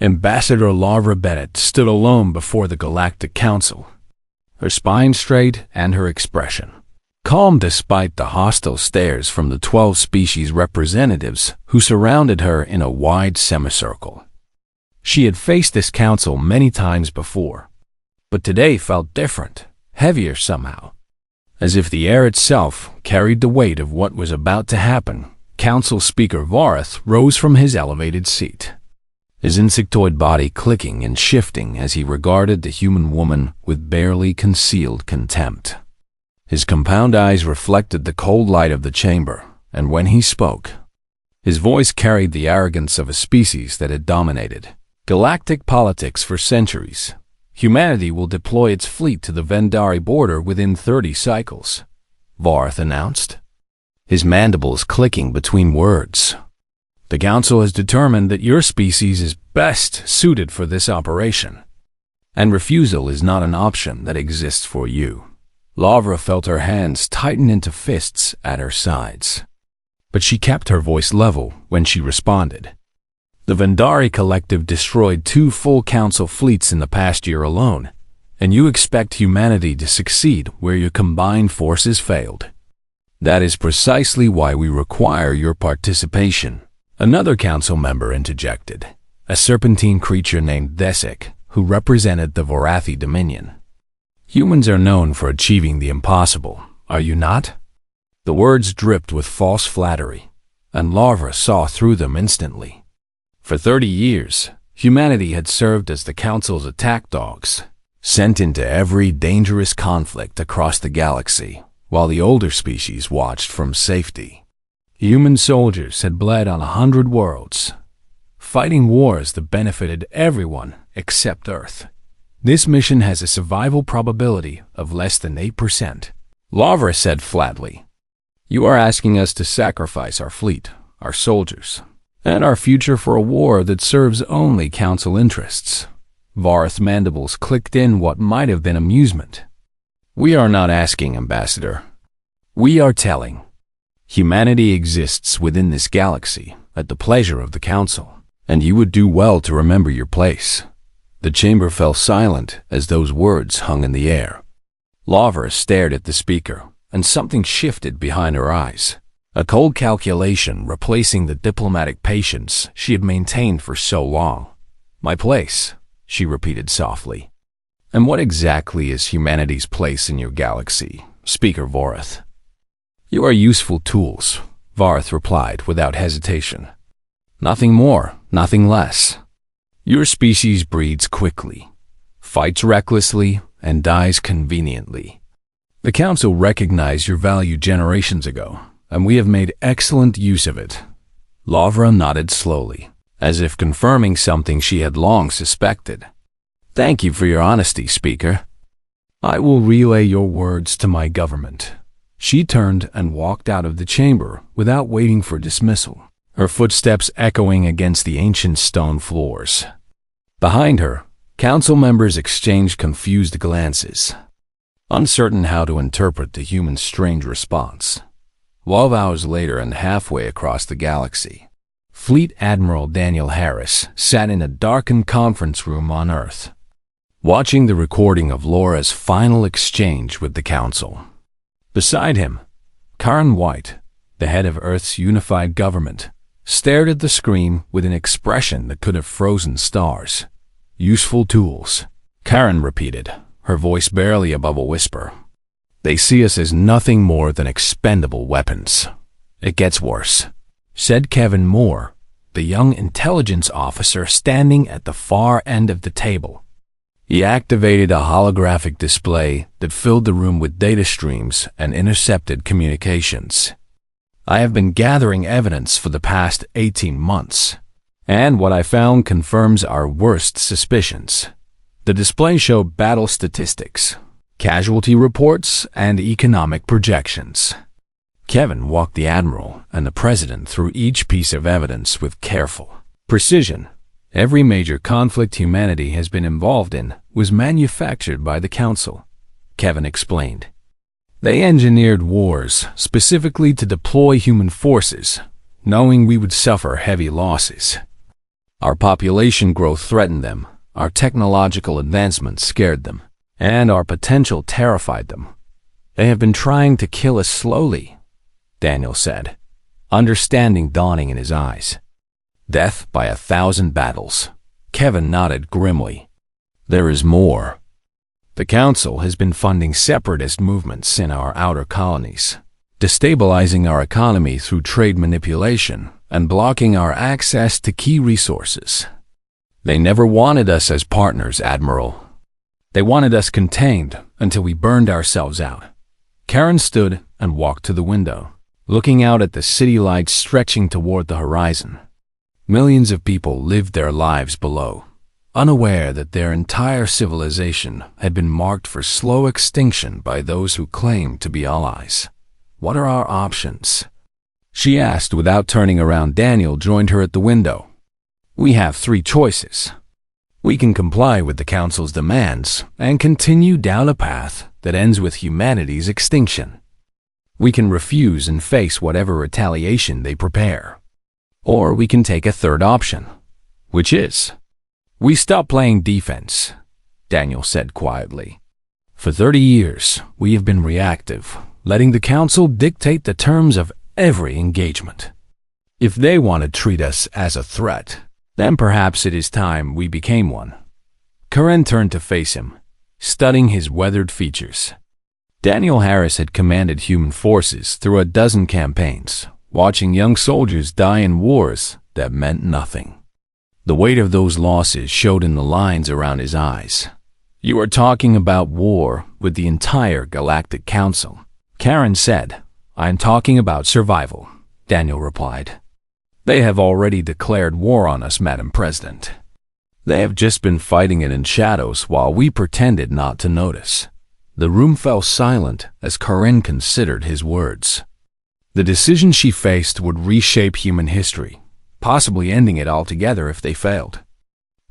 Ambassador Laura Bennett stood alone before the Galactic Council, her spine straight and her expression calm despite the hostile stares from the 12 species representatives who surrounded her in a wide semicircle. She had faced this council many times before, but today felt different, heavier somehow. As if the air itself carried the weight of what was about to happen, Council Speaker Vorath rose from his elevated seat, his insectoid body clicking and shifting as he regarded the human woman with barely concealed contempt. His compound eyes reflected the cold light of the chamber, and when he spoke, his voice carried the arrogance of a species that had dominated galactic politics for centuries. Humanity will deploy its fleet to the Vendari border within 30 cycles, Vorath announced, his mandibles clicking between words. The Council has determined that your species is best suited for this operation, and refusal is not an option that exists for you. Lavra felt her hands tighten into fists at her sides, but she kept her voice level when she responded. The Vendari Collective destroyed 2 full Council fleets in the past year alone, and you expect humanity to succeed where your combined forces failed. That is precisely why we require your participation. Another Council member interjected, a serpentine creature named Desik, who represented the Vorathi Dominion. Humans are known for achieving the impossible, are you not? The words dripped with false flattery, and Lavra saw through them instantly. For 30 years, humanity had served as the Council's attack dogs, sent into every dangerous conflict across the galaxy, while the older species watched from safety. Human soldiers had bled on 100 worlds, fighting wars that benefited everyone except Earth. This mission has a survival probability of less than 8%. Lavra said flatly, you are asking us to sacrifice our fleet, our soldiers, and our future for a war that serves only Council interests. Vorath's mandibles clicked in what might have been amusement. We are not asking, Ambassador. We are telling. Humanity exists within this galaxy at the pleasure of the Council, and you would do well to remember your place. The chamber fell silent as those words hung in the air. Lavra stared at the speaker, and something shifted behind her eyes. A cold calculation replacing the diplomatic patience she had maintained for so long. My place, she repeated softly. And what exactly is humanity's place in your galaxy, Speaker Vorath? You are useful tools, Vorath replied without hesitation. Nothing more, nothing less. Your species breeds quickly, fights recklessly, and dies conveniently. The Council recognized your value generations ago, and we have made excellent use of it. Lavra nodded slowly, as if confirming something she had long suspected. Thank you for your honesty, Speaker. I will relay your words to my government. She turned and walked out of the chamber without waiting for dismissal, her footsteps echoing against the ancient stone floors. Behind her, Council members exchanged confused glances, uncertain how to interpret the human's strange response. 12 hours later and halfway across the galaxy, Fleet Admiral Daniel Harris sat in a darkened conference room on Earth, watching the recording of Laura's final exchange with the Council. Beside him, Karen White, the head of Earth's unified government, stared at the screen with an expression that could have frozen stars. Useful tools, Karen repeated, her voice barely above a whisper. They see us as nothing more than expendable weapons. It gets worse, said Kevin Moore, the young intelligence officer standing at the far end of the table. He activated a holographic display that filled the room with data streams and intercepted communications. I have been gathering evidence for the past 18 months, and what I found confirms our worst suspicions. The display showed battle statistics, casualty reports, and economic projections. Kevin walked the Admiral and the President through each piece of evidence with careful precision. Every major conflict humanity has been involved in was manufactured by the Council, Kevin explained. They engineered wars specifically to deploy human forces, knowing we would suffer heavy losses. Our population growth threatened them, our technological advancements scared them, and our potential terrified them. They have been trying to kill us slowly, Daniel said, understanding dawning in his eyes. Death by 1,000 battles. Kevin nodded grimly. There is more. The Council has been funding separatist movements in our outer colonies, destabilizing our economy through trade manipulation and blocking our access to key resources. They never wanted us as partners, Admiral. They wanted us contained until we burned ourselves out. Karen stood and walked to the window, looking out at the city lights stretching toward the horizon. Millions of people lived their lives below, unaware that their entire civilization had been marked for slow extinction by those who claimed to be allies. What are our options? She asked without turning around. Daniel joined her at the window. We have 3 choices. We can comply with the Council's demands and continue down a path that ends with humanity's extinction. We can refuse and face whatever retaliation they prepare. Or we can take a third option, which is, we stop playing defense, Daniel said quietly. For 30 years, we have been reactive, letting the Council dictate the terms of every engagement. If they want to treat us as a threat, then perhaps it is time we became one. Karen turned to face him, studying his weathered features. Daniel Harris had commanded human forces through a dozen campaigns, watching young soldiers die in wars that meant nothing. The weight of those losses showed in the lines around his eyes. You are talking about war with the entire Galactic Council, Karen said. I am talking about survival, Daniel replied. They have already declared war on us, Madam President. They have just been fighting it in shadows while we pretended not to notice. The room fell silent as Karen considered his words. The decision she faced would reshape human history, possibly ending it altogether if they failed.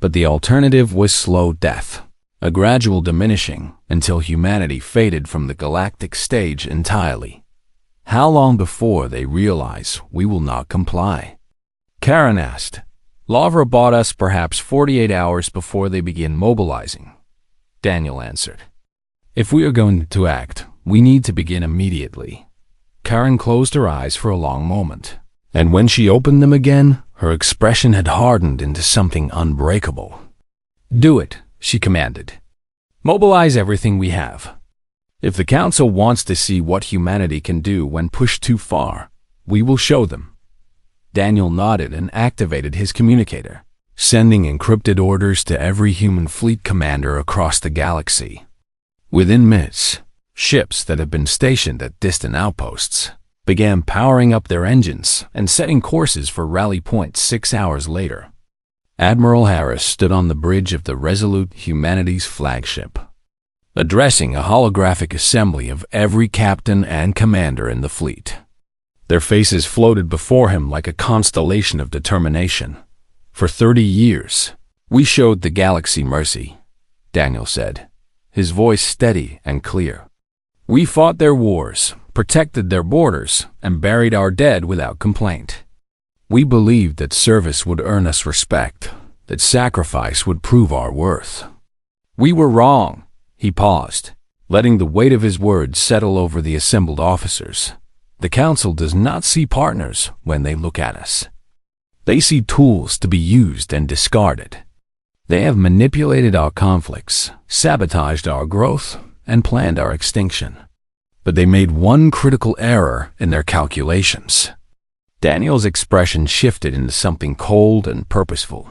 But the alternative was slow death, a gradual diminishing until humanity faded from the galactic stage entirely. How long before they realize we will not comply? Karen asked. Lavra bought us perhaps 48 hours before they begin mobilizing, Daniel answered. If we are going to act, we need to begin immediately. Karen closed her eyes for a long moment, and when she opened them again, her expression had hardened into something unbreakable. Do it, she commanded. Mobilize everything we have. If the Council wants to see what humanity can do when pushed too far, we will show them. Daniel nodded and activated his communicator, sending encrypted orders to every human fleet commander across the galaxy. Within minutes, ships that had been stationed at distant outposts began powering up their engines and setting courses for rally point 6 hours later. Admiral Harris stood on the bridge of the Resolute Humanity's flagship, addressing a holographic assembly of every captain and commander in the fleet. Their faces floated before him like a constellation of determination. For 30 years, we showed the galaxy mercy, Daniel said, his voice steady and clear. We fought their wars, protected their borders, and buried our dead without complaint. We believed that service would earn us respect, that sacrifice would prove our worth. We were wrong. He paused, letting the weight of his words settle over the assembled officers. The Council does not see partners when they look at us. They see tools to be used and discarded. They have manipulated our conflicts, sabotaged our growth, and planned our extinction. But they made one critical error in their calculations. Daniel's expression shifted into something cold and purposeful.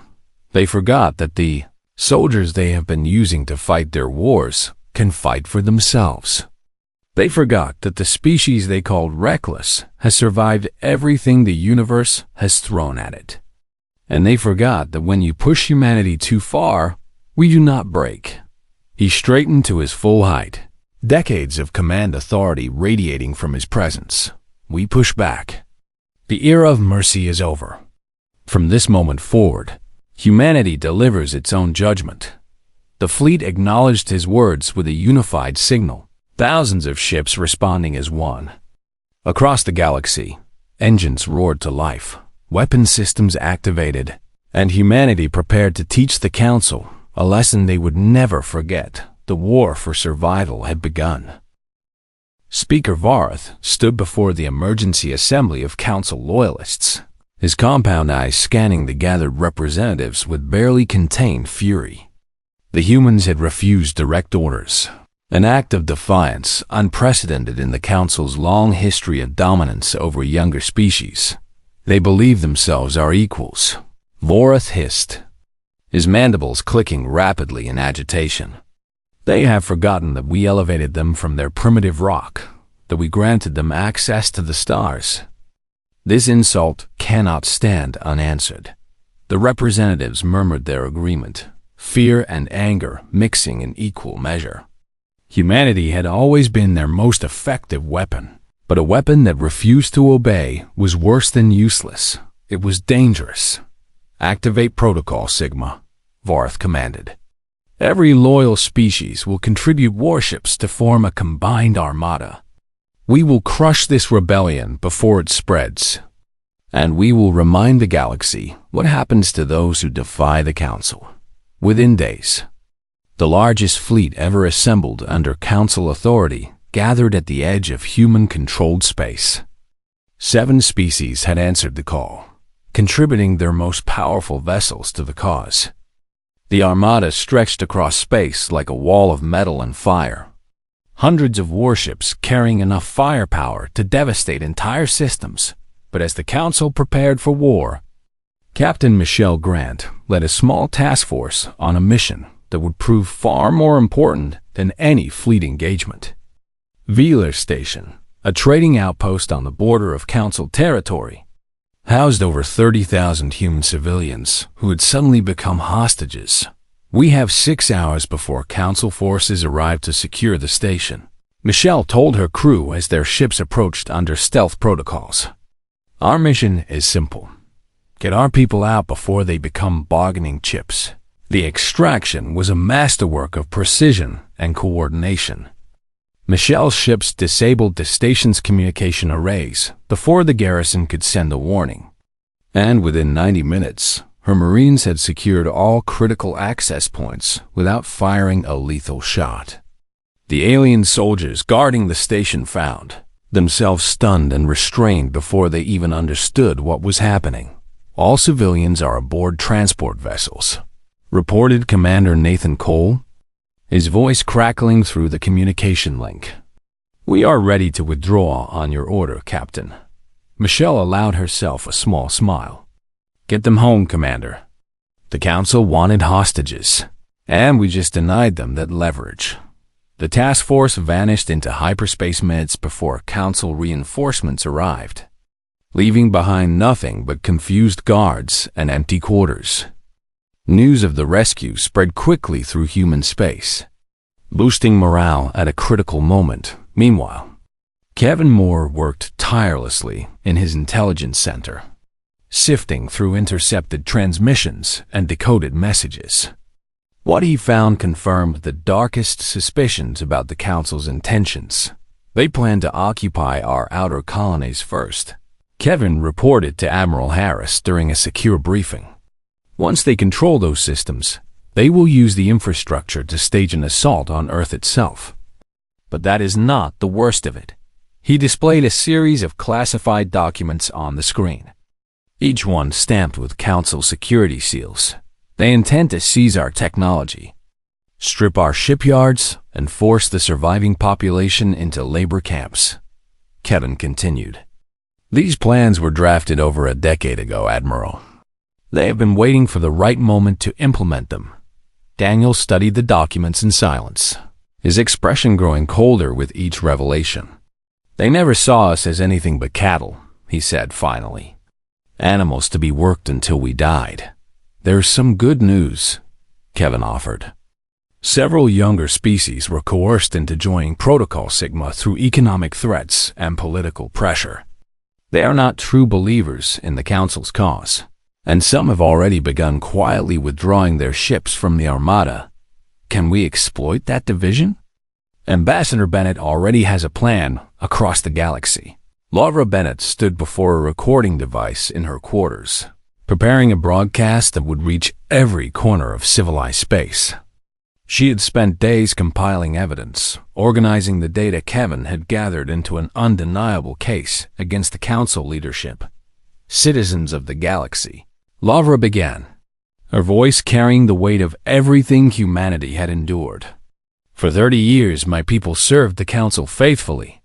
They forgot that the soldiers they have been using to fight their wars can fight for themselves. They forgot that the species they called reckless has survived everything the universe has thrown at it. And they forgot that when you push humanity too far, we do not break. He straightened to his full height, decades of command authority radiating from his presence. We push back. The era of mercy is over. From this moment forward, humanity delivers its own judgment. The fleet acknowledged his words with a unified signal, thousands of ships responding as one. Across the galaxy, engines roared to life, weapon systems activated, and humanity prepared to teach the Council a lesson they would never forget. The war for survival had begun. Speaker Varth stood before the emergency assembly of Council loyalists, his compound eyes scanning the gathered representatives with barely contained fury. The humans had refused direct orders, an act of defiance unprecedented in the Council's long history of dominance over younger species. They believed themselves our equals. Vorth hissed, his mandibles clicking rapidly in agitation. They have forgotten that we elevated them from their primitive rock, that we granted them access to the stars. This insult cannot stand unanswered. The representatives murmured their agreement, fear and anger mixing in equal measure. Humanity had always been their most effective weapon, but a weapon that refused to obey was worse than useless. It was dangerous. Activate Protocol Sigma, Varth commanded. Every loyal species will contribute warships to form a combined armada. We will crush this rebellion before it spreads, and we will remind the galaxy what happens to those who defy the Council. Within days, the largest fleet ever assembled under Council authority gathered at the edge of human-controlled space. 7 species had answered the call, contributing their most powerful vessels to the cause. The armada stretched across space like a wall of metal and fire. Hundreds of warships carrying enough firepower to devastate entire systems. But as the Council prepared for war, Captain Michelle Grant led a small task force on a mission that would prove far more important than any fleet engagement. Wheeler Station, a trading outpost on the border of Council territory, housed over 30,000 human civilians who had suddenly become hostages. We have 6 hours before Council forces arrive to secure the station, Michelle told her crew as their ships approached under stealth protocols. Our mission is simple. Get our people out before they become bargaining chips. The extraction was a masterwork of precision and coordination. Michelle's ships disabled the station's communication arrays before the garrison could send a warning. And within 90 minutes, her Marines had secured all critical access points without firing a lethal shot. The alien soldiers guarding the station found themselves stunned and restrained before they even understood what was happening. All civilians are aboard transport vessels, reported Commander Nathan Cole, his voice crackling through the communication link. We are ready to withdraw on your order, Captain. Michelle allowed herself a small smile. Get them home, Commander. The Council wanted hostages, and we just denied them that leverage. The task force vanished into hyperspace minutes before Council reinforcements arrived, leaving behind nothing but confused guards and empty quarters. News of the rescue spread quickly through human space, boosting morale at a critical moment. Meanwhile, Kevin Moore worked tirelessly in his intelligence center, sifting through intercepted transmissions and decoded messages. What he found confirmed the darkest suspicions about the Council's intentions. They planned to occupy our outer colonies first, Kevin reported to Admiral Harris during a secure briefing. Once they control those systems, they will use the infrastructure to stage an assault on Earth itself. But that is not the worst of it. He displayed a series of classified documents on the screen, each one stamped with Council security seals. They intend to seize our technology, strip our shipyards, and force the surviving population into labor camps, Kevin continued. These plans were drafted over a decade ago, Admiral. They have been waiting for the right moment to implement them. Daniel studied the documents in silence, his expression growing colder with each revelation. They never saw us as anything but cattle, he said finally. Animals to be worked until we died. There's some good news, Kevin offered. Several younger species were coerced into joining Protocol Sigma through economic threats and political pressure. They are not true believers in the Council's cause, and some have already begun quietly withdrawing their ships from the Armada. Can we exploit that division? Ambassador Bennett already has a plan across the galaxy. Laura Bennett stood before a recording device in her quarters, preparing a broadcast that would reach every corner of civilized space. She had spent days compiling evidence, organizing the data Kevin had gathered into an undeniable case against the Council leadership. Citizens of the galaxy, Lavra began, her voice carrying the weight of everything humanity had endured. For 30 years, my people served the Council faithfully.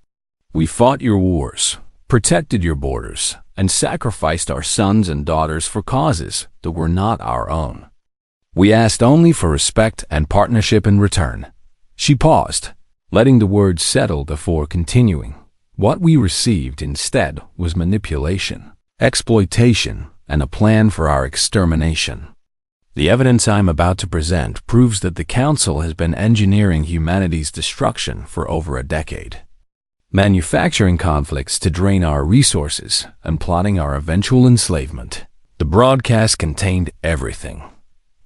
We fought your wars, protected your borders, and sacrificed our sons and daughters for causes that were not our own. We asked only for respect and partnership in return. She paused, letting the words settle before continuing. What we received instead was manipulation, exploitation, and a plan for our extermination. The evidence I'm about to present proves that the Council has been engineering humanity's destruction for over a decade, manufacturing conflicts to drain our resources and plotting our eventual enslavement. The broadcast contained everything.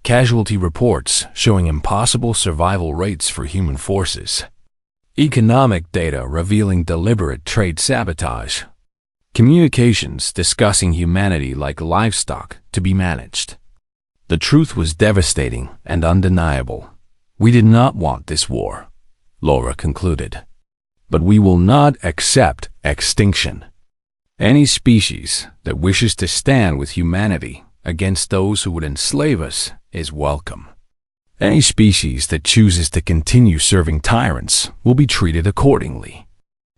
Casualty reports showing impossible survival rates for human forces, economic data revealing deliberate trade sabotage, communications discussing humanity like livestock to be managed. The truth was devastating and undeniable. We did not want this war, Laura concluded. But we will not accept extinction. Any species that wishes to stand with humanity against those who would enslave us is welcome. Any species that chooses to continue serving tyrants will be treated accordingly.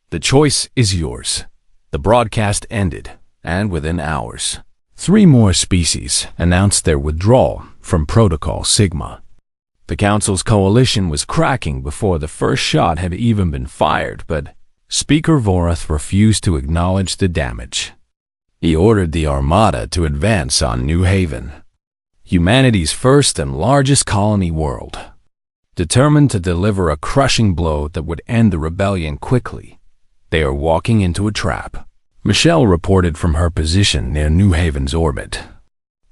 The choice is yours. The broadcast ended, and within hours, 3 more species announced their withdrawal from Protocol Sigma. The Council's coalition was cracking before the first shot had even been fired, but Speaker Vorath refused to acknowledge the damage. He ordered the Armada to advance on New Haven, humanity's first and largest colony world. Determined to deliver a crushing blow that would end the rebellion quickly, they are walking into a trap. Michelle reported from her position near New Haven's orbit.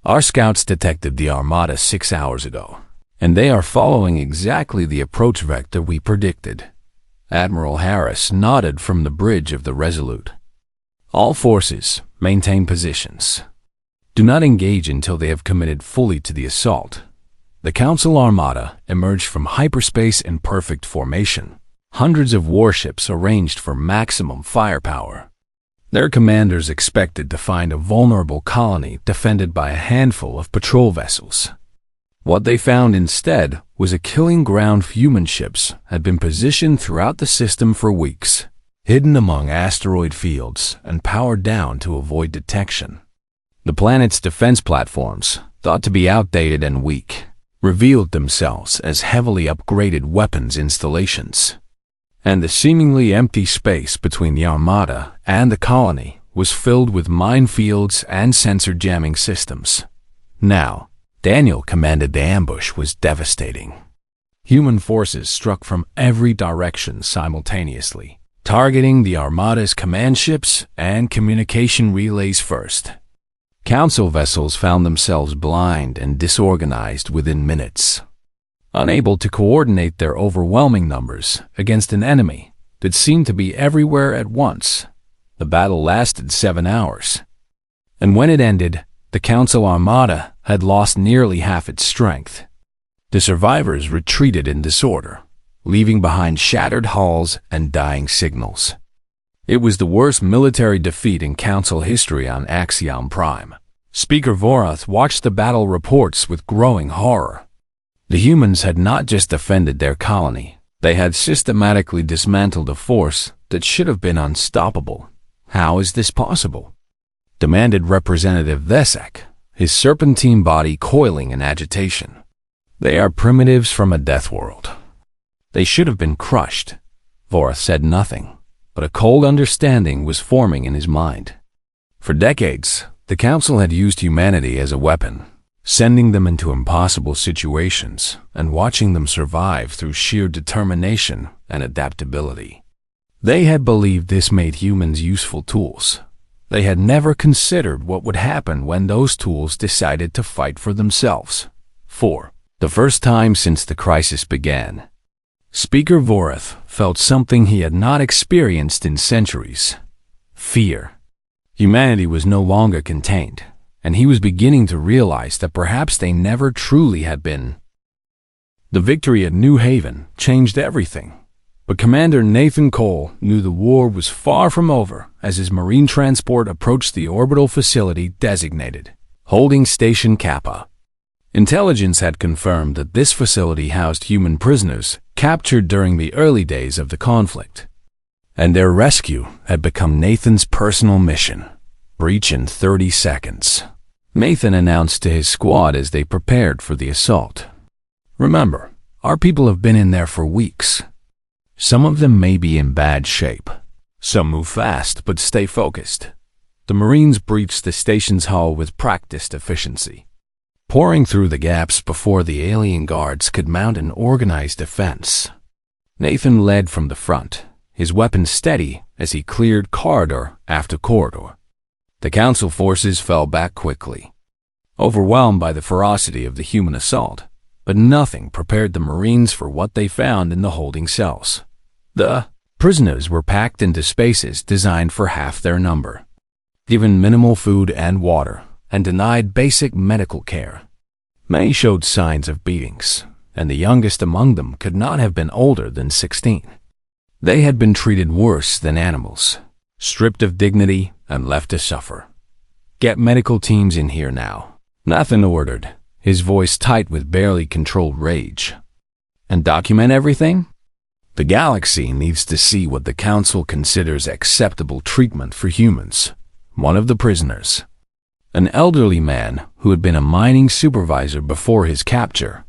Our scouts detected the Armada 6 hours ago, and they are following exactly the approach vector we predicted. Admiral Harris nodded from the bridge of the Resolute. All forces maintain positions. Do not engage until they have committed fully to the assault. The Council Armada emerged from hyperspace in perfect formation, hundreds of warships arranged for maximum firepower. Their commanders expected to find a vulnerable colony defended by a handful of patrol vessels. What they found instead was a killing ground human ships had been positioned throughout the system for weeks, hidden among asteroid fields and powered down to avoid detection. The planet's defense platforms, thought to be outdated and weak, revealed themselves as heavily upgraded weapons installations. And the seemingly empty space between the Armada and the colony was filled with minefields and sensor jamming systems. Now, Daniel commanded the ambush was devastating. Human forces struck from every direction simultaneously, targeting the Armada's command ships and communication relays first. Council vessels found themselves blind and disorganized within minutes, unable to coordinate their overwhelming numbers against an enemy that seemed to be everywhere at once. The battle lasted 7 hours, and when it ended, the Council Armada had lost nearly half its strength. The survivors retreated in disorder, leaving behind shattered hulls and dying signals. It was the worst military defeat in Council history on Axiom Prime. Speaker Vorath watched the battle reports with growing horror. The humans had not just defended their colony, they had systematically dismantled a force that should have been unstoppable. How is this possible? Demanded Representative Vesek, his serpentine body coiling in agitation. They are primitives from a death world. They should have been crushed. Vorath said nothing, but a cold understanding was forming in his mind. For decades, the Council had used humanity as a weapon, sending them into impossible situations and watching them survive through sheer determination and adaptability. They had believed this made humans useful tools. They had never considered what would happen when those tools decided to fight for themselves. For the first time since the crisis began, Speaker Vorath felt something he had not experienced in centuries: fear. Humanity was no longer contained. and he was beginning to realize that perhaps they never truly had been. The victory at New Haven changed everything, but Commander Nathan Cole knew the war was far from over as his marine transport approached the orbital facility designated Holding Station Kappa. Intelligence had confirmed that this facility housed human prisoners captured during the early days of the conflict, and their rescue had become Nathan's personal mission. Breach in 30 seconds. Nathan announced to his squad as they prepared for the assault. Remember, our people have been in there for weeks. Some of them may be in bad shape. Some move fast but stay focused. The Marines breached the station's hull with practiced efficiency, pouring through the gaps before the alien guards could mount an organized defense. Nathan led from the front, his weapon steady as he cleared corridor after corridor. The Council forces fell back quickly, overwhelmed by the ferocity of the human assault, but nothing prepared the Marines for what they found in the holding cells. The prisoners were packed into spaces designed for half their number, given minimal food and water, and denied basic medical care. Many showed signs of beatings, and the youngest among them could not have been older than 16. They had been treated worse than animals, stripped of dignity and left to suffer. Get medical teams in here now, Nathan ordered, his voice tight with barely controlled rage. And document everything? The galaxy needs to see what the Council considers acceptable treatment for humans. One of the prisoners, an elderly man who had been a mining supervisor before his capture,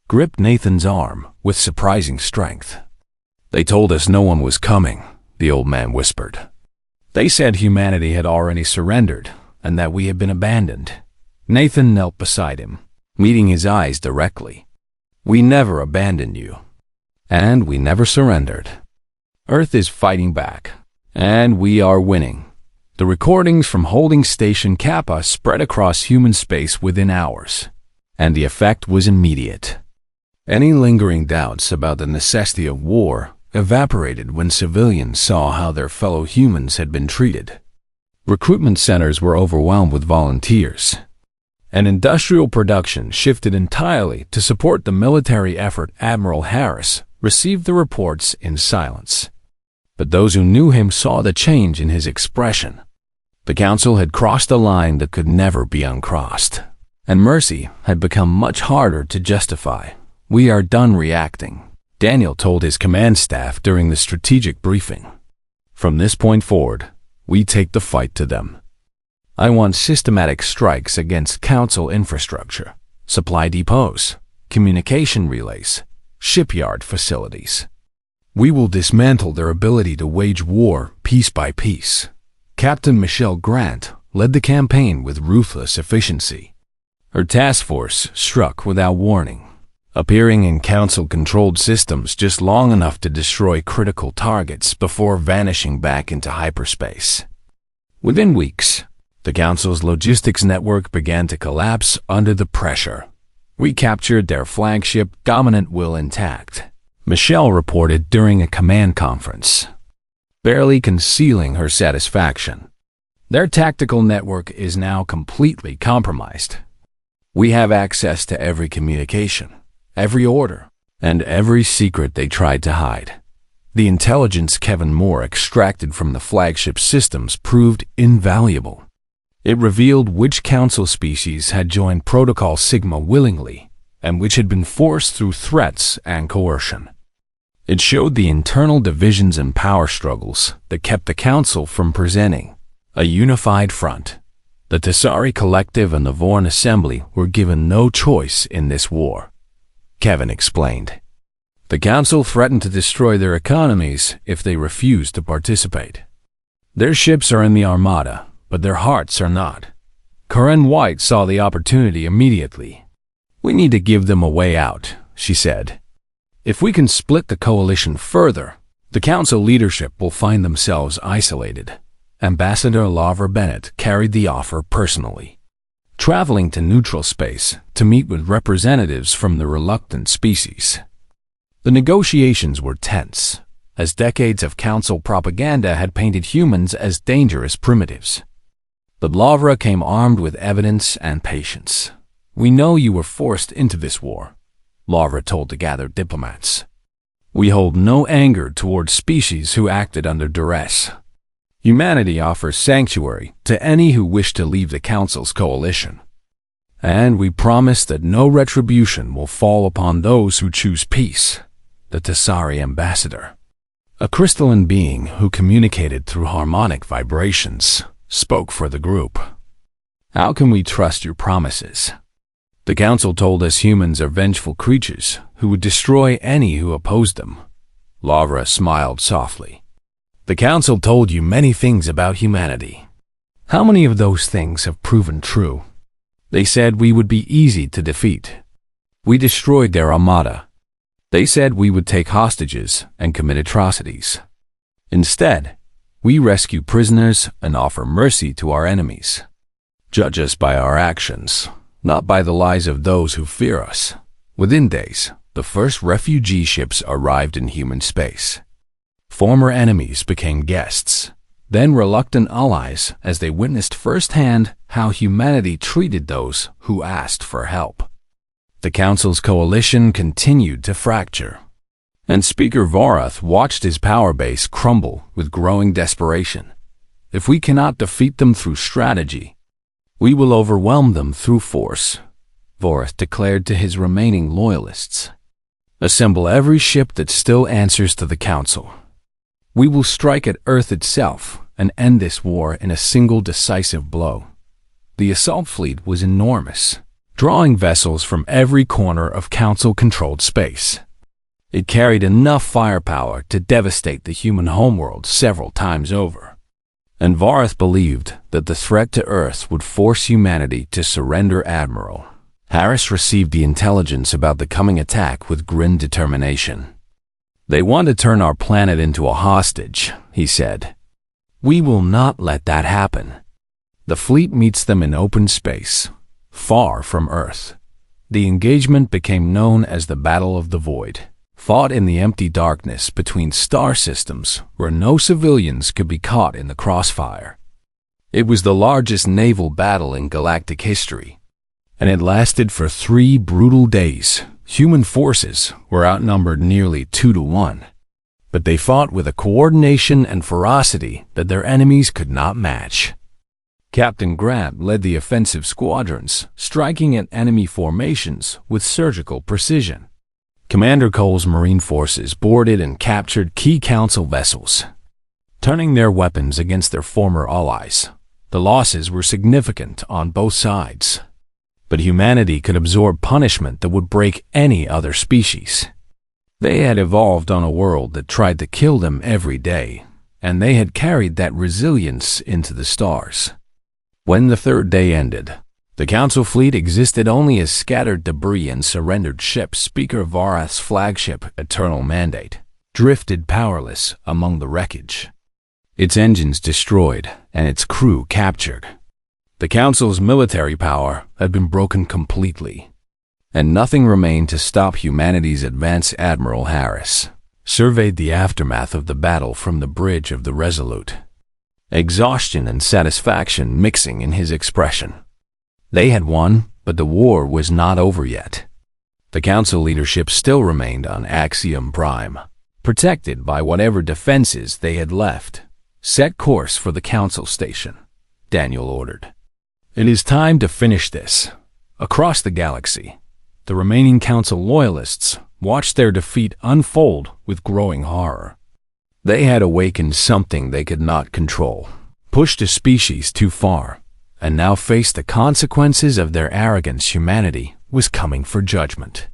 gripped Nathan's arm with surprising strength. They told us no one was coming, the old man whispered. They said humanity had already surrendered and that we had been abandoned. Nathan knelt beside him, meeting his eyes directly. We never abandoned you, and we never surrendered. Earth is fighting back, and we are winning. The recordings from Holding Station Kappa spread across human space within hours, and the effect was immediate. Any lingering doubts about the necessity of war evaporated when civilians saw how their fellow humans had been treated. Recruitment centers were overwhelmed with volunteers, and industrial production shifted entirely to support the military effort. Admiral Harris received the reports in silence, but those who knew him saw the change in his expression. The Council had crossed a line that could never be uncrossed, and mercy had become much harder to justify. We are done reacting, Daniel told his command staff during the strategic briefing. From this point forward, we take the fight to them. I want systematic strikes against Council infrastructure, supply depots, communication relays, shipyard facilities. We will dismantle their ability to wage war piece by piece. Captain Michelle Grant led the campaign with ruthless efficiency. Her task force struck without warning, appearing in Council-controlled systems just long enough to destroy critical targets before vanishing back into hyperspace. Within weeks, the Council's logistics network began to collapse under the pressure. We captured their flagship Dominant Will intact, Michelle reported during a command conference, barely concealing her satisfaction. Their tactical network is now completely compromised. We have access to every communication, every order, and every secret they tried to hide. The intelligence Kevin Moore extracted from the flagship systems proved invaluable. It revealed which Council species had joined Protocol Sigma willingly, and which had been forced through threats and coercion. It showed the internal divisions and power struggles that kept the Council from presenting a unified front. The Tessari Collective and the Vorn Assembly were given no choice in this war, Kevin explained. The Council threatened to destroy their economies if they refused to participate. Their ships are in the Armada, but their hearts are not. Corinne White saw the opportunity immediately. We need to give them a way out, she said. If we can split the coalition further, the Council leadership will find themselves isolated. Ambassador Laura Bennett carried the offer personally, traveling to neutral space to meet with representatives from the reluctant species. The negotiations were tense, as decades of Council propaganda had painted humans as dangerous primitives. But Lavra came armed with evidence and patience. "We know you were forced into this war," Lavra told the gathered diplomats. "We hold no anger towards species who acted under duress. Humanity offers sanctuary to any who wish to leave the Council's coalition. And we promise that no retribution will fall upon those who choose peace." The Tessari ambassador, a crystalline being who communicated through harmonic vibrations, spoke for the group. "How can we trust your promises? The Council told us humans are vengeful creatures who would destroy any who opposed them." Lavra smiled softly. "The Council told you many things about humanity. How many of those things have proven true? They said we would be easy to defeat. We destroyed their armada. They said we would take hostages and commit atrocities. Instead, we rescue prisoners and offer mercy to our enemies. Judge us by our actions, not by the lies of those who fear us." Within days, the first refugee ships arrived in human space. Former enemies became guests, then reluctant allies as they witnessed firsthand how humanity treated those who asked for help. The Council's coalition continued to fracture, and Speaker Vorath watched his power base crumble with growing desperation. "If we cannot defeat them through strategy, we will overwhelm them through force," Vorath declared to his remaining loyalists. "Assemble every ship that still answers to the Council. We will strike at Earth itself and end this war in a single decisive blow." The assault fleet was enormous, drawing vessels from every corner of Council-controlled space. It carried enough firepower to devastate the human homeworld several times over. And Vorath believed that the threat to Earth would force humanity to surrender. Admiral Harris received the intelligence about the coming attack with grim determination. "They want to turn our planet into a hostage," he said. "We will not let that happen." The fleet meets them in open space, far from Earth. The engagement became known as the Battle of the Void, fought in the empty darkness between star systems where no civilians could be caught in the crossfire. It was the largest naval battle in galactic history, and it lasted for 3 brutal days. Human forces were outnumbered nearly 2-1, but they fought with a coordination and ferocity that their enemies could not match. Captain Grant led the offensive squadrons, striking at enemy formations with surgical precision. Commander Cole's Marine forces boarded and captured key Council vessels, turning their weapons against their former allies. The losses were significant on both sides, but humanity could absorb punishment that would break any other species. They had evolved on a world that tried to kill them every day, and they had carried that resilience into the stars. When the third day ended, the Council fleet existed only as scattered debris and surrendered ships. Speaker Vorath's flagship, Eternal Mandate, drifted powerless among the wreckage, its engines destroyed and its crew captured. The Council's military power had been broken completely, and nothing remained to stop humanity's advance. Admiral Harris surveyed the aftermath of the battle from the bridge of the Resolute, exhaustion and satisfaction mixing in his expression. They had won, but the war was not over yet. The Council leadership still remained on Axiom Prime, protected by whatever defenses they had left. "Set course for the Council station," Daniel ordered. "It is time to finish this." Across the galaxy, the remaining Council loyalists watched their defeat unfold with growing horror. They had awakened something they could not control, pushed a species too far, and now faced the consequences of their arrogance. Humanity was coming for judgment.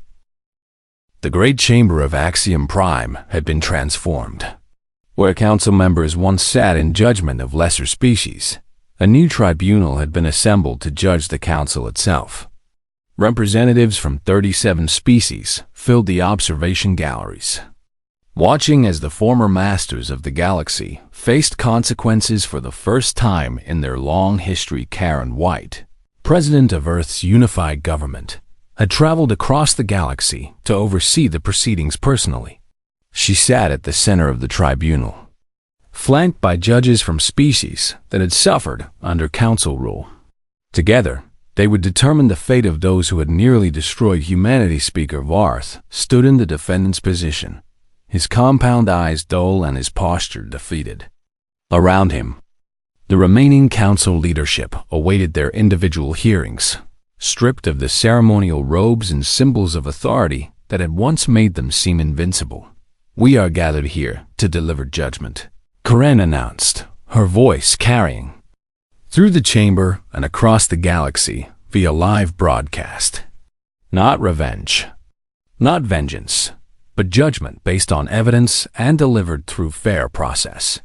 The great chamber of Axiom Prime had been transformed. Where Council members once sat in judgment of lesser species, a new tribunal had been assembled to judge the Council itself. Representatives from 37 species filled the observation galleries, watching as the former masters of the galaxy faced consequences for the first time in their long history. Karen White, president of Earth's unified government, had traveled across the galaxy to oversee the proceedings personally. She sat at the center of the tribunal, flanked by judges from species that had suffered under council rule. Together, they would determine the fate of those who had nearly destroyed humanity. Speaker Varth stood in the defendant's position, his compound eyes dull and his posture defeated. Around him, the remaining council leadership awaited their individual hearings, stripped of the ceremonial robes and symbols of authority that had once made them seem invincible. "We are gathered here to deliver judgment," Karen announced, her voice carrying through the chamber and across the galaxy via live broadcast. Not revenge, not vengeance, but judgment based on evidence and delivered through fair process.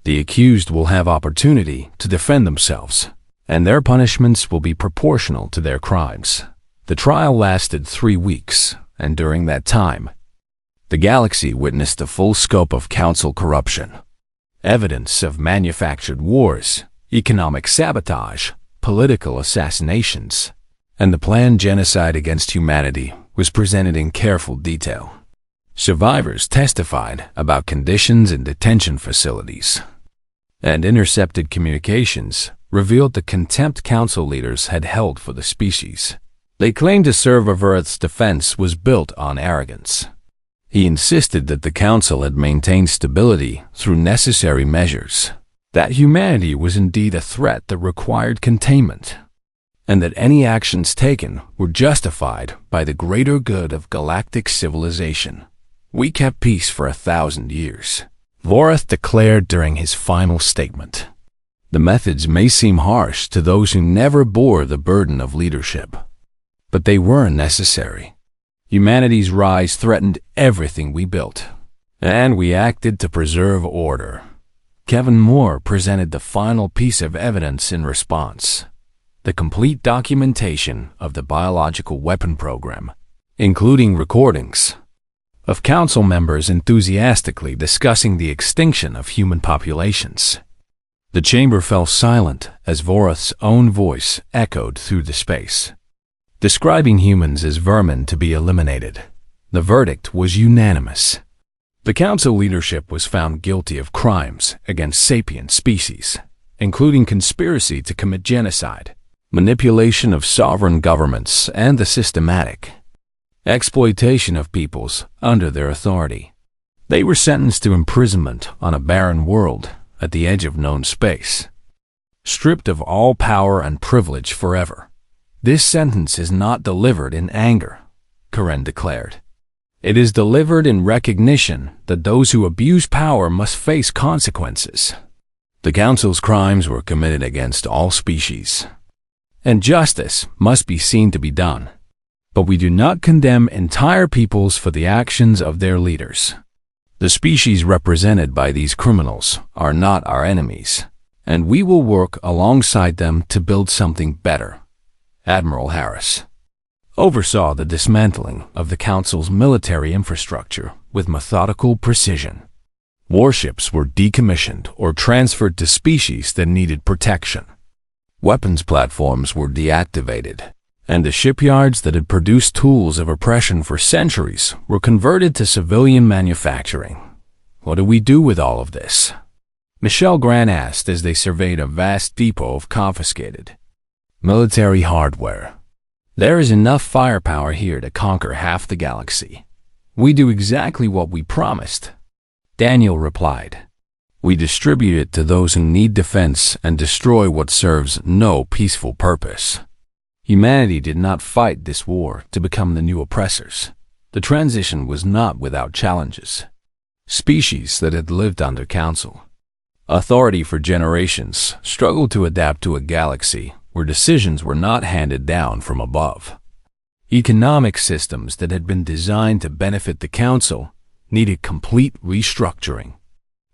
The accused will have opportunity to defend themselves, and their punishments will be proportional to their crimes. The trial lasted 3 weeks, and during that time, the galaxy witnessed the full scope of council corruption. Evidence of manufactured wars, economic sabotage, political assassinations, and the planned genocide against humanity was presented in careful detail. Survivors testified about conditions in detention facilities, and intercepted communications revealed the contempt council leaders had held for the species. They claimed to serve of Earth's defense was built on arrogance. He insisted that the council had maintained stability through necessary measures, that humanity was indeed a threat that required containment, and that any actions taken were justified by the greater good of galactic civilization. "We kept peace for 1,000 years," Vorath declared during his final statement. "The methods may seem harsh to those who never bore the burden of leadership, but they were necessary. Humanity's rise threatened everything we built, and we acted to preserve order." Kevin Moore presented the final piece of evidence in response: the complete documentation of the biological weapon program, including recordings of council members enthusiastically discussing the extinction of human populations. The chamber fell silent as Vorath's own voice echoed through the space, describing humans as vermin to be eliminated. The verdict was unanimous. The council leadership was found guilty of crimes against sapient species, including conspiracy to commit genocide, manipulation of sovereign governments, and the systematic exploitation of peoples under their authority. They were sentenced to imprisonment on a barren world at the edge of known space, stripped of all power and privilege forever. "This sentence is not delivered in anger," Karen declared. "It is delivered in recognition that those who abuse power must face consequences. The Council's crimes were committed against all species, and justice must be seen to be done. But we do not condemn entire peoples for the actions of their leaders. The species represented by these criminals are not our enemies, and we will work alongside them to build something better." Admiral Harris oversaw the dismantling of the Council's military infrastructure with methodical precision. Warships were decommissioned or transferred to species that needed protection. Weapons platforms were deactivated, and the shipyards that had produced tools of oppression for centuries were converted to civilian manufacturing. "What do we do with all of this?" Michelle Grant asked as they surveyed a vast depot of confiscated military hardware. "There is enough firepower here to conquer half the galaxy. We do exactly what we promised," Daniel replied. "We distribute it to those who need defense and destroy what serves no peaceful purpose." Humanity did not fight this war to become the new oppressors. The transition was not without challenges. Species that had lived under council authority for generations struggled to adapt to a galaxy where decisions were not handed down from above. Economic systems that had been designed to benefit the Council needed complete restructuring,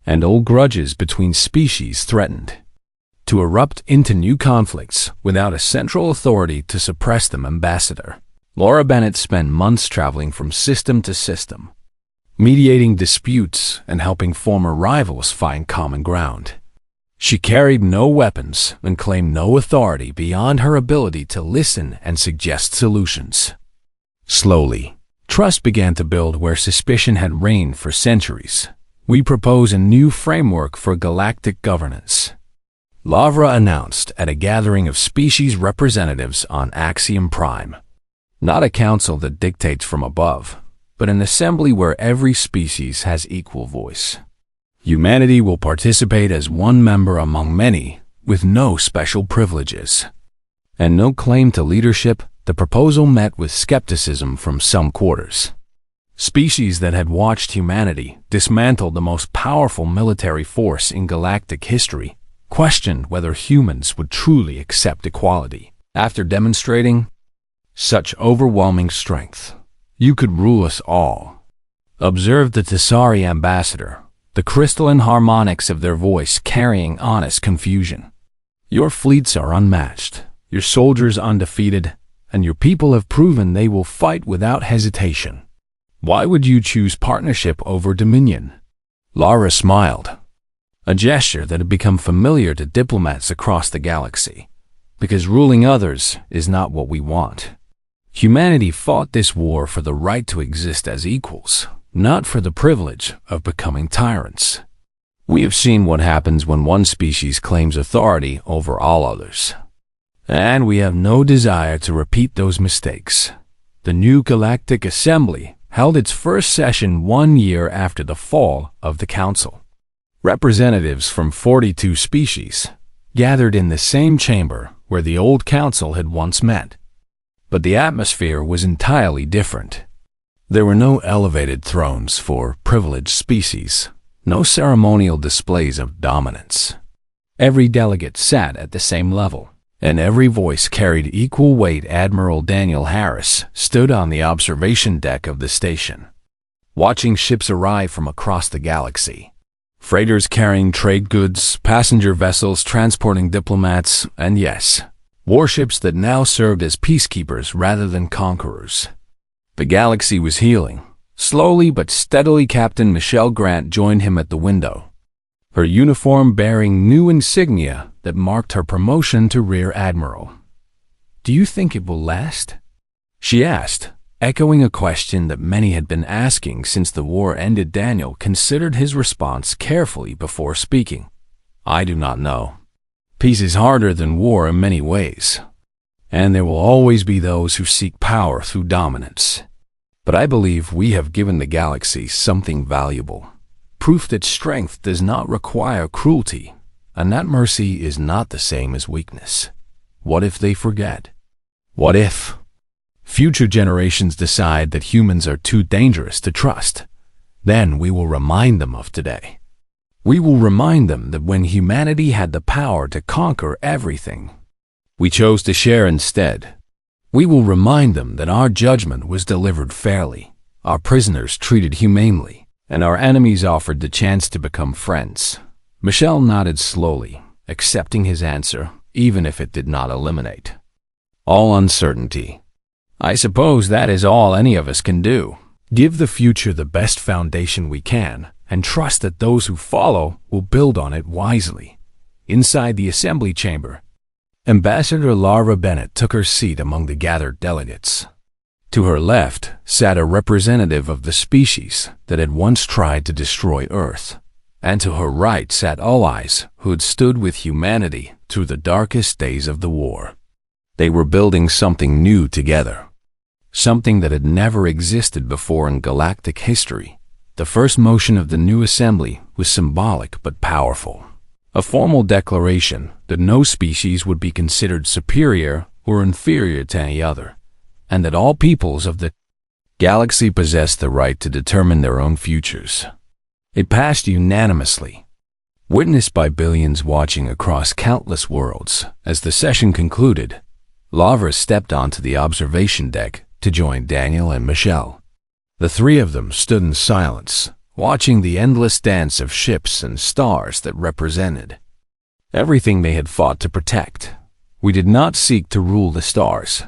and old grudges between species threatened to erupt into new conflicts without a central authority to suppress them. Ambassador Laura Bennett spent months traveling from system to system, mediating disputes and helping former rivals find common ground. She carried no weapons and claimed no authority beyond her ability to listen and suggest solutions. Slowly, trust began to build where suspicion had reigned for centuries. We propose a new framework for galactic governance. Lavra announced at a gathering of species representatives on Axiom Prime. Not a council that dictates from above, but an assembly where every species has equal voice. Humanity will participate as one member among many, with no special privileges. And no claim to leadership, the proposal met with skepticism from some quarters. Species that had watched humanity dismantle the most powerful military force in galactic history questioned whether humans would truly accept equality. After demonstrating such overwhelming strength, you could rule us all. Observed the Tessari ambassador, the crystalline harmonics of their voice carrying honest confusion. Your fleets are unmatched, your soldiers undefeated, and your people have proven they will fight without hesitation. Why would you choose partnership over dominion? Lara smiled, a gesture that had become familiar to diplomats across the galaxy, because ruling others is not what we want. Humanity fought this war for the right to exist as equals, not for the privilege of becoming tyrants. We have seen what happens when one species claims authority over all others. And we have no desire to repeat those mistakes. The new Galactic Assembly held its first session 1 year after the fall of the Council. Representatives from 42 species gathered in the same chamber where the old Council had once met. But the atmosphere was entirely different. There were no elevated thrones for privileged species, no ceremonial displays of dominance. Every delegate sat at the same level, and every voice carried equal weight. Admiral Daniel Harris stood on the observation deck of the station, watching ships arrive from across the galaxy. Freighters carrying trade goods, passenger vessels transporting diplomats, and yes, warships that now served as peacekeepers rather than conquerors. The galaxy was healing. Slowly but steadily, Captain Michelle Grant joined him at the window, her uniform bearing new insignia that marked her promotion to Rear Admiral. "Do you think it will last?" she asked, echoing a question that many had been asking since the war ended. Daniel considered his response carefully before speaking. "I do not know. Peace is harder than war in many ways, and there will always be those who seek power through dominance. But I believe we have given the galaxy something valuable. Proof that strength does not require cruelty, and that mercy is not the same as weakness. What if they forget? What if future generations decide that humans are too dangerous to trust? Then we will remind them of today. We will remind them that when humanity had the power to conquer everything, we chose to share instead. We will remind them that our judgment was delivered fairly, our prisoners treated humanely, and our enemies offered the chance to become friends." Michelle nodded slowly, accepting his answer, even if it did not eliminate all uncertainty. "I suppose that is all any of us can do. Give the future the best foundation we can, and trust that those who follow will build on it wisely." Inside the assembly chamber, Ambassador Lara Bennett took her seat among the gathered delegates. To her left sat a representative of the species that had once tried to destroy Earth, and to her right sat allies who had stood with humanity through the darkest days of the war. They were building something new together, something that had never existed before in galactic history. The first motion of the new assembly was symbolic but powerful, a formal declaration that no species would be considered superior or inferior to any other, and that all peoples of the galaxy possessed the right to determine their own futures. It passed unanimously, witnessed by billions watching across countless worlds. As the session concluded, Lavra stepped onto the observation deck to join Daniel and Michelle. The three of them stood in silence, watching the endless dance of ships and stars that represented everything they had fought to protect. "We did not seek to rule the stars,"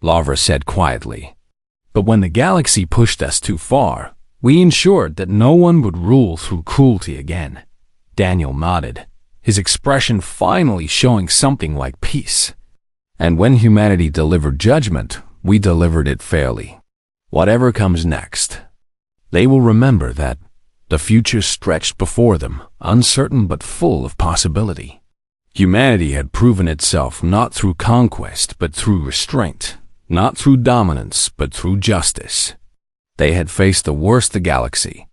Lavra said quietly. "But when the galaxy pushed us too far, we ensured that no one would rule through cruelty again." Daniel nodded, his expression finally showing something like peace. "And when humanity delivered judgment, we delivered it fairly. Whatever comes next, they will remember that The future stretched before them, uncertain but full of possibility. Humanity had proven itself not through conquest but through restraint, not through dominance but through justice. They had faced the worst the galaxy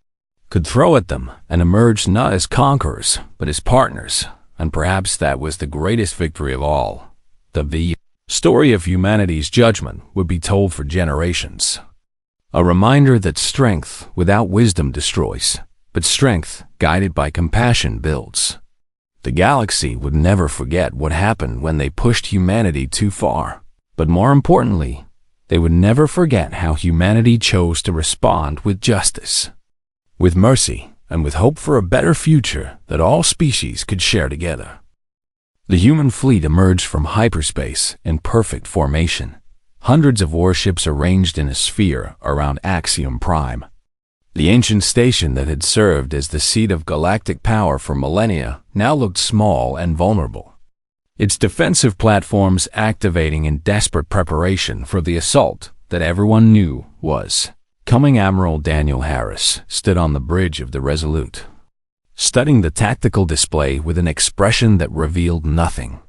could throw at them and emerged not as conquerors but as partners, and perhaps that was the greatest victory of all. The story of humanity's judgment would be told for generations. A reminder that strength without wisdom destroys, but strength guided by compassion builds. The galaxy would never forget what happened when they pushed humanity too far, but more importantly, they would never forget how humanity chose to respond with justice, with mercy, and with hope for a better future that all species could share together. The human fleet emerged from hyperspace in perfect formation. Hundreds of warships arranged in a sphere around Axiom Prime. The ancient station that had served as the seat of galactic power for millennia now looked small and vulnerable, its defensive platforms activating in desperate preparation for the assault that everyone knew was coming. Admiral Daniel Harris stood on the bridge of the Resolute, studying the tactical display with an expression that revealed nothing.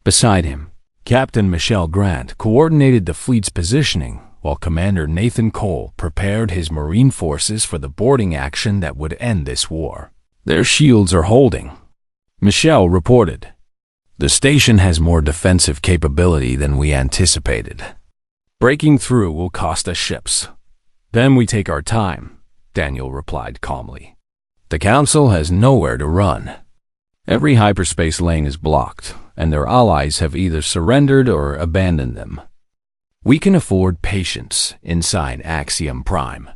Beside him, Captain Michelle Grant coordinated the fleet's positioning, while Commander Nathan Cole prepared his Marine forces for the boarding action that would end this war. "Their shields are holding," Michelle reported. "The station has more defensive capability than we anticipated. Breaking through will cost us ships. Then we take our time," Daniel replied calmly. "The Council has nowhere to run. Every hyperspace lane is blocked, and their allies have either surrendered or abandoned them. We can afford patience inside Axiom Prime."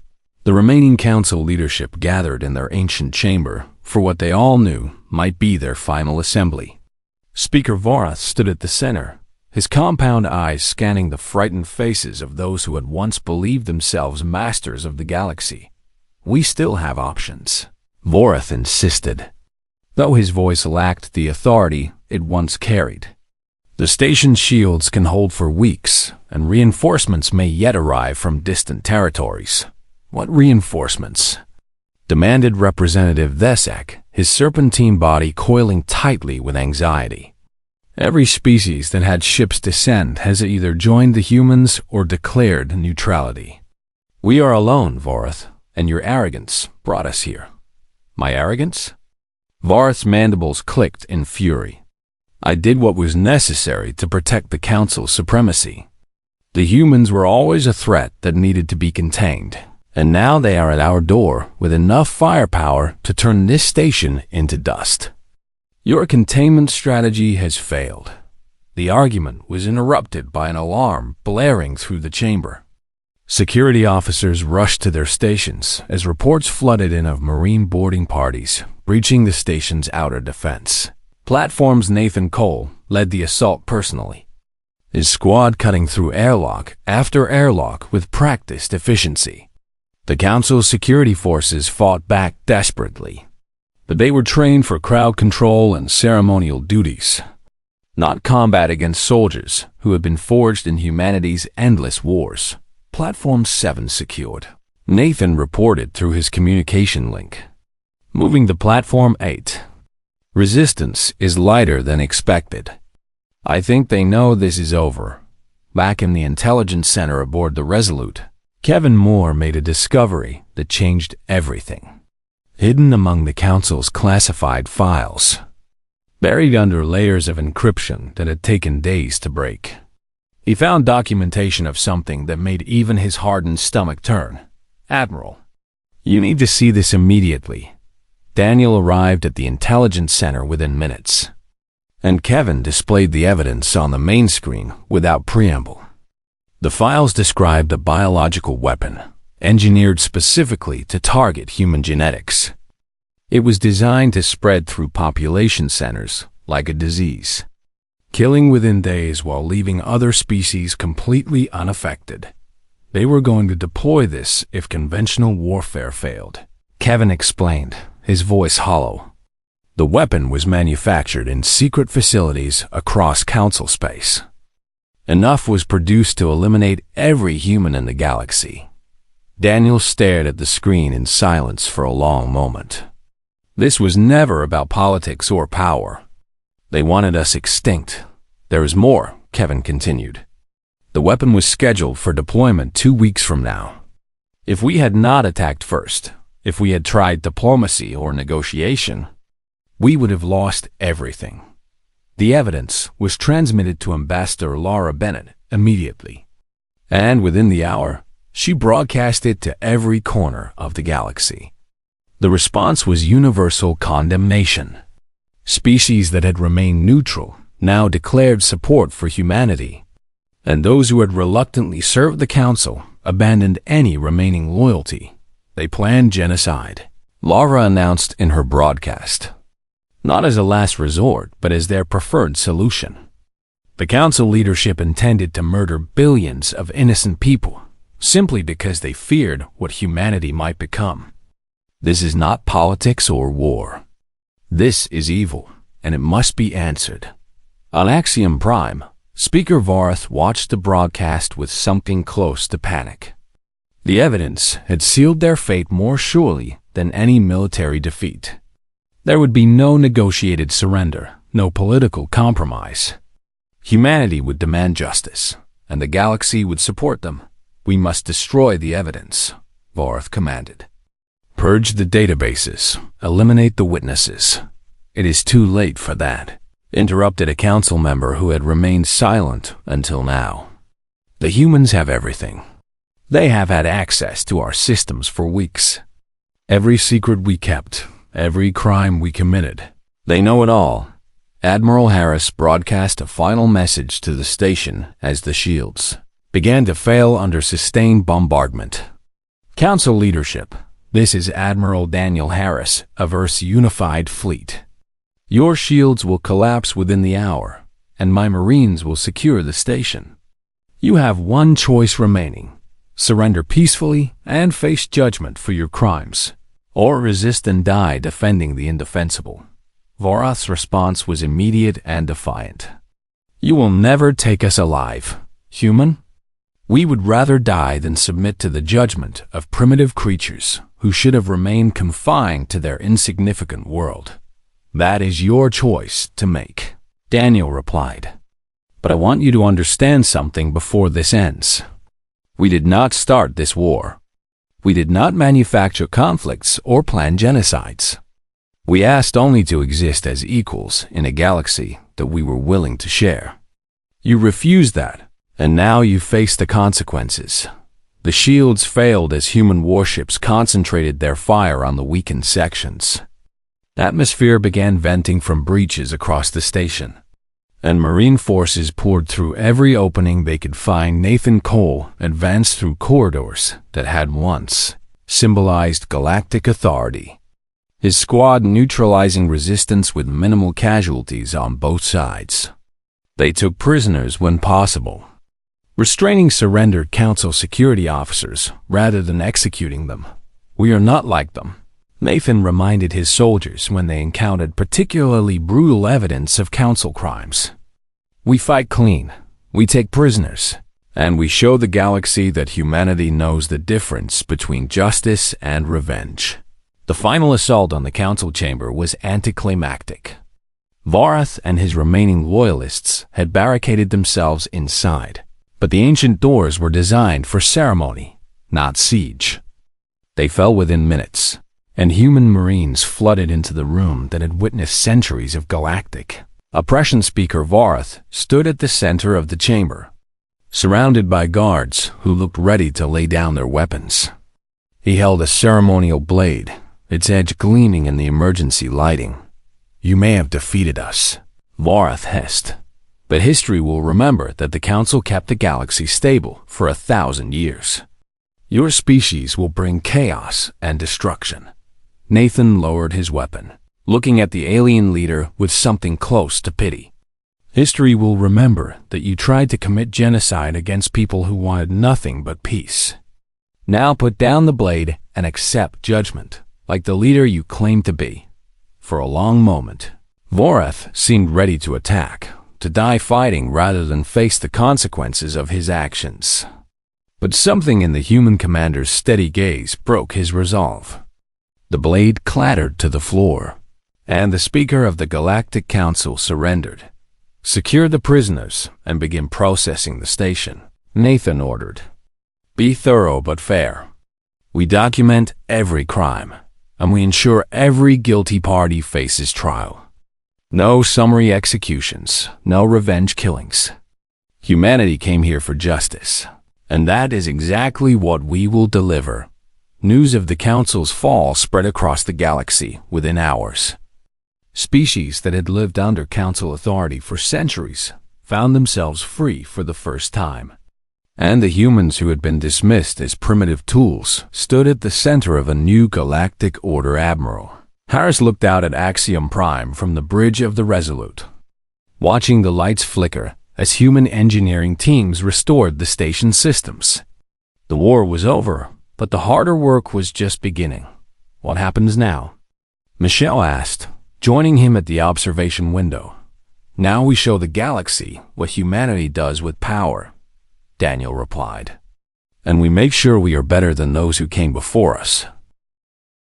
The remaining Council leadership gathered in their ancient chamber for what they all knew might be their final assembly. Speaker Vorath stood at the center, his compound eyes scanning the frightened faces of those who had once believed themselves masters of the galaxy. "We still have options," Vorath insisted, though his voice lacked the authority it once carried. "The station's shields can hold for weeks, and reinforcements may yet arrive from distant territories." "What reinforcements?" demanded Representative Thesek, his serpentine body coiling tightly with anxiety. "Every species that had ships descend has either joined the humans or declared neutrality. We are alone, Vorath, and your arrogance brought us here." "My arrogance?" Vorath's mandibles clicked in fury. "I did what was necessary to protect the Council's supremacy. The humans were always a threat that needed to be contained, and now they are at our door with enough firepower to turn this station into dust. Your containment strategy has failed." The argument was interrupted by an alarm blaring through the chamber. Security officers rushed to their stations as reports flooded in of Marine boarding parties breaching the station's outer defense. Platform's Nathan Cole led the assault personally, his squad cutting through airlock after airlock with practiced efficiency. The Council's security forces fought back desperately, but they were trained for crowd control and ceremonial duties, not combat against soldiers who had been forged in humanity's endless wars. Platform 7 secured, Nathan reported through his communication link. "Moving to Platform 8. Resistance is lighter than expected. I think they know this is over." Back in the intelligence center aboard the Resolute, Kevin Moore made a discovery that changed everything. Hidden among the Council's classified files, buried under layers of encryption that had taken days to break, he found documentation of something that made even his hardened stomach turn. "Admiral, you need to see this immediately." Daniel arrived at the intelligence center within minutes, and Kevin displayed the evidence on the main screen without preamble. The files described a biological weapon, engineered specifically to target human genetics. It was designed to spread through population centers like a disease, killing within days while leaving other species completely unaffected. They were going to deploy this if conventional warfare failed, Kevin explained, his voice hollow. The weapon was manufactured in secret facilities across Council space. Enough was produced to eliminate every human in the galaxy. Daniel stared at the screen in silence for a long moment. This was never about politics or power. They wanted us extinct. There is more, Kevin continued. The weapon was scheduled for deployment 2 weeks from now. If we had not attacked first, if we had tried diplomacy or negotiation, we would have lost everything. The evidence was transmitted to Ambassador Laura Bennett immediately, and within the hour, she broadcast it to every corner of the galaxy. The response was universal condemnation. Species that had remained neutral now declared support for humanity, and those who had reluctantly served the Council abandoned any remaining loyalty. They planned genocide, Laura announced in her broadcast. Not as a last resort, but as their preferred solution. The Council leadership intended to murder billions of innocent people, simply because they feared what humanity might become. This is not politics or war. This is evil, and it must be answered. On Axiom Prime, Speaker Varth watched the broadcast with something close to panic. The evidence had sealed their fate more surely than any military defeat. There would be no negotiated surrender, no political compromise. Humanity would demand justice, and the galaxy would support them. We must destroy the evidence, Varth commanded. Purge the databases, eliminate the witnesses. It is too late for that, interrupted a council member who had remained silent until now. The humans have everything. They have had access to our systems for weeks. Every secret we kept, every crime we committed. They know it all. Admiral Harris broadcast a final message to the station as the shields began to fail under sustained bombardment. Council leadership, this is Admiral Daniel Harris of Earth's unified fleet. Your shields will collapse within the hour, and my Marines will secure the station. You have one choice remaining. Surrender peacefully and face judgment for your crimes, or resist and die defending the indefensible. Vorath's response was immediate and defiant. You will never take us alive, human. We would rather die than submit to the judgment of primitive creatures who should have remained confined to their insignificant world. That is your choice to make, Daniel replied. But I want you to understand something before this ends. We did not start this war. We did not manufacture conflicts or plan genocides. We asked only to exist as equals in a galaxy that we were willing to share. You refused that, and now you face the consequences. The shields failed as human warships concentrated their fire on the weakened sections. Atmosphere began venting from breaches across the station, and Marine forces poured through every opening they could find. Nathan Cole advanced through corridors that had once symbolized galactic authority, his squad neutralizing resistance with minimal casualties on both sides. They took prisoners when possible, restraining surrendered Council security officers rather than executing them. We are not like them, Nathan reminded his soldiers when they encountered particularly brutal evidence of Council crimes. We fight clean, we take prisoners, and we show the galaxy that humanity knows the difference between justice and revenge. The final assault on the Council chamber was anticlimactic. Vorath and his remaining loyalists had barricaded themselves inside, but the ancient doors were designed for ceremony, not siege. They fell within minutes, and human Marines flooded into the room that had witnessed centuries of galactic oppression. Speaker Vorath stood at the center of the chamber, surrounded by guards who looked ready to lay down their weapons. He held a ceremonial blade, its edge gleaming in the emergency lighting. You may have defeated us, Vorath hissed, but history will remember that the Council kept the galaxy stable for 1,000 years. Your species will bring chaos and destruction. Nathan lowered his weapon, looking at the alien leader with something close to pity. History will remember that you tried to commit genocide against people who wanted nothing but peace. Now put down the blade and accept judgment, like the leader you claim to be. For a long moment, Vorath seemed ready to attack, to die fighting rather than face the consequences of his actions. But something in the human commander's steady gaze broke his resolve. The blade clattered to the floor, and the speaker of the Galactic Council surrendered. "Secure the prisoners and begin processing the station," Nathan ordered. "Be thorough but fair. We document every crime, and we ensure every guilty party faces trial. No summary executions, no revenge killings. Humanity came here for justice, and that is exactly what we will deliver." News of the Council's fall spread across the galaxy within hours. Species that had lived under Council authority for centuries found themselves free for the first time. And the humans who had been dismissed as primitive tools stood at the center of a new galactic order admiral. Harris looked out at Axiom Prime from the bridge of the Resolute, watching the lights flicker as human engineering teams restored the station's systems. The war was over, but the harder work was just beginning. "What happens now?" Michelle asked, joining him at the observation window. "Now we show the galaxy what humanity does with power," Daniel replied. "And we make sure we are better than those who came before us."